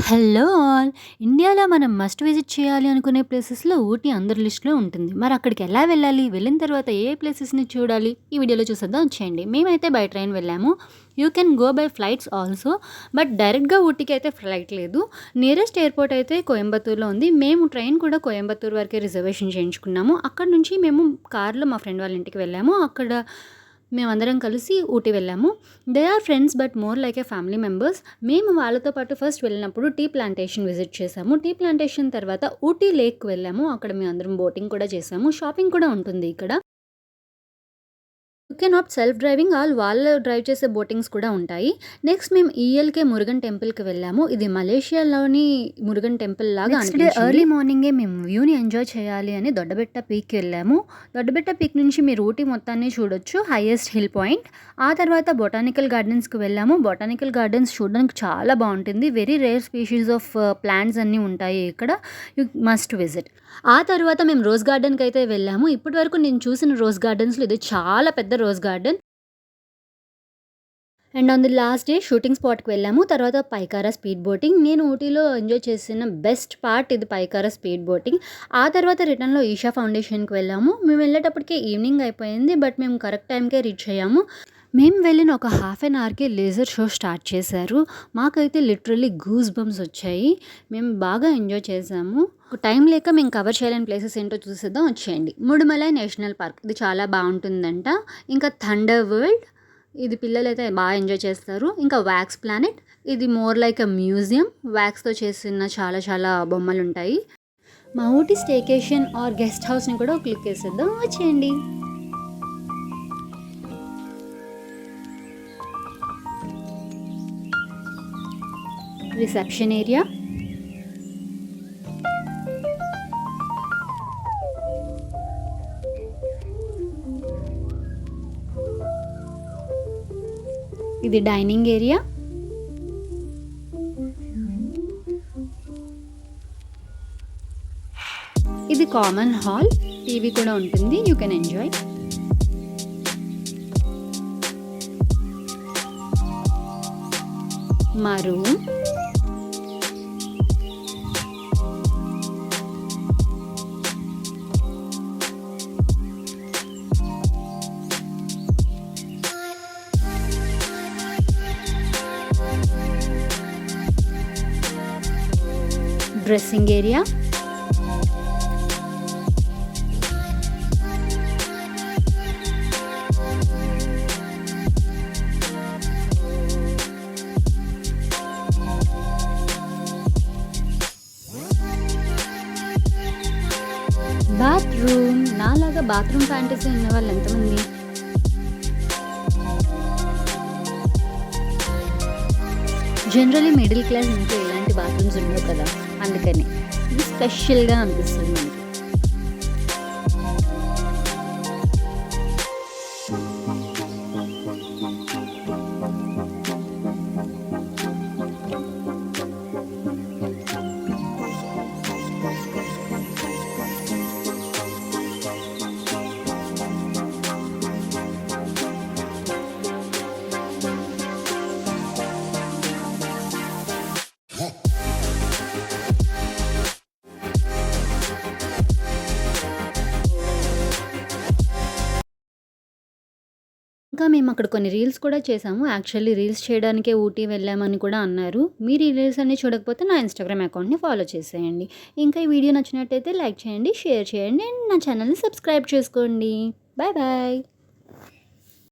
Hello all! ఇండియాలో మనం must visit చేయాలి అనుకునే ప్లేసెస్‌లో ఊటీ అందరి లిస్ట్‌లో ఉంటుంది. మరి అక్కడికి ఎలా వెళ్ళాలి? వెళ్ళిన తర్వాత ఏ ఏ ప్లేసెస్‌ని చూడాలి? ఈ వీడియోలో చూసేద్దాం వచ్చేయండి. మేమైతే బై ట్రైన్ వెళ్ళాము. You can go by flights also. But డైరెక్ట్‌గా ఊటీకి అయితే ఫ్లైట్ లేదు. నియరెస్ట్ ఎయిర్‌పోర్ట్ అయితే కోయంబత్తూర్‌లో ఉంది. మేము ట్రైన్ కూడా కోయంబత్తూర్ వరకే రిజర్వేషన్ చేయించుకున్నాము. అక్కడి నుంచి మేము కార్‌లో మా ఫ్రెండ్ వాళ్ళ ఇంటికి వెళ్ళాము. అక్కడ మేమందరం కలిసి ఊటీ వెళ్ళాము. They are friends but more like a family members. మేము వాళ్ళతో పాటు ఫస్ట్ వెళ్ళినప్పుడు టీ ప్లాంటేషన్ విజిట్ చేసాము. టీ ప్లాంటేషన్ తర్వాత ఊటీ లేక్‌కి వెళ్ళాము. అక్కడ మేమందరం బోటింగ్ కూడా చేసాము. షాపింగ్ కూడా ఉంటుంది ఇక్కడ. You can opt self driving వాళ్ళు డ్రైవ్ చేసే బోటింగ్స్ కూడా ఉంటాయి. నెక్స్ట్ మేము ఈఎల్‌కే మురుగన్ టెంపుల్‌కి వెళ్ళాము. ఇది మలేషియాలోని మురుగన్ టెంపుల్ లాగా నెక్స్ట్ డే అనిపించింది. ఎర్లీ మార్నింగే మేము వ్యూని ఎంజాయ్ చేయాలి అని దొడ్డబెట్ట పీక్‌కి వెళ్ళాము. దొడ్డబెట్ట పీక్ నుంచి మీరు ఊటీ మొత్తాన్ని చూడొచ్చు. Highest hill point. ఆ తర్వాత బొటానికల్ గార్డెన్స్‌కి వెళ్ళాము. బొటానికల్ గార్డెన్స్ చూడడానికి చాలా బావుంటుంది. Very rare species of plants అన్నీ ఉంటాయి ఇక్కడ. You must visit. ఆ తర్వాత మేము రోజ్ గార్డెన్‌కి అయితే వెళ్ళాము. ఇప్పటివరకు నేను చూసిన రోజ్ గార్డెన్స్‌లో ఇది చాలా పెద్ద rose garden. And on the last day shooting స్పాట్‌కి వెళ్ళాము. తర్వాత పైకారా స్పీడ్ బోటింగ్. నేను ఊటీలో ఎంజాయ్ చేసిన బెస్ట్ పార్ట్ ఇది పైకారా స్పీడ్ బోటింగ్. ఆ తర్వాత రిటర్న్‌లో ఈషా ఫౌండేషన్‌కి వెళ్ళాము. మేము వెళ్ళేటప్పటికే ఈవినింగ్ అయిపోయింది. బట్ మేము కరెక్ట్ టైంకే రీచ్ అయ్యాము. మేము వెళ్ళిన ఒక హాఫ్ అన్ అవర్‌కే లేజర్ షో స్టార్ట్ చేశారు. మాకైతే లిటరల్లీ గూస్ బంప్స్ వచ్చాయి. మేము బాగా ఎంజాయ్ చేశాము. టైం లేక మేము కవర్ చేయలేని ప్లేసెస్ ఏంటో చూసేద్దాం వచ్చేయండి. ముడుమలై నేషనల్ పార్క్ ఇది చాలా బావుంటుందంట. ఇంకా థండర్ వరల్డ్ ఇది పిల్లలైతే బాగా ఎంజాయ్ చేస్తారు. ఇంకా వాక్స్ ప్లానెట్ ఇది మోర్ లైక్ ఎ మ్యూజియం. వాక్స్‌తో చేసిన చాలా చాలా బొమ్మలుంటాయి. మా ఊటీ స్టేకేషన్ ఆర్ గెస్ట్ హౌస్‌ని కూడా ఒక లుక్ ఏసేద్దాం వచ్చేయండి. రిసెప్షన్ ఏరియా, ఇది డైనింగ్ ఏరియా, ఇది కామన్ హాల్. టీవీ కూడా ఉంటుంది. You can enjoy. మా రూమ్, డ్రెస్సింగ్ ఏరియా, బాత్రూమ్. నాలాగా బాత్రూమ్ ఫ్యాంటసీ ఉన్న వాళ్ళు ఎంతమంది? జనరల్లీ మిడిల్ క్లాస్ ఇంట్లో ఇలాంటి బాత్రూమ్స్ ఉండవు కదా, అందుకని ఇది స్పెషల్‌గా అనిపిస్తుంది మనకి. ఇంకా మేము అక్కడ కొన్ని రీల్స్ కూడా చేసాము. యాక్చువల్లీ రీల్స్ చేయడానికే ఊటీ వెళ్ళామని కూడా అన్నారు. మీరు ఈ రీల్స్ అన్నీ చూడకపోతే నా ఇన్‌స్టాగ్రామ్ అకౌంట్‌ని ఫాలో చేసేయండి. ఇంకా ఈ వీడియో నచ్చినట్టయితే లైక్ చేయండి, షేర్ చేయండి అండ్ నా ఛానల్‌ని సబ్స్క్రైబ్ చేసుకోండి. Bye bye.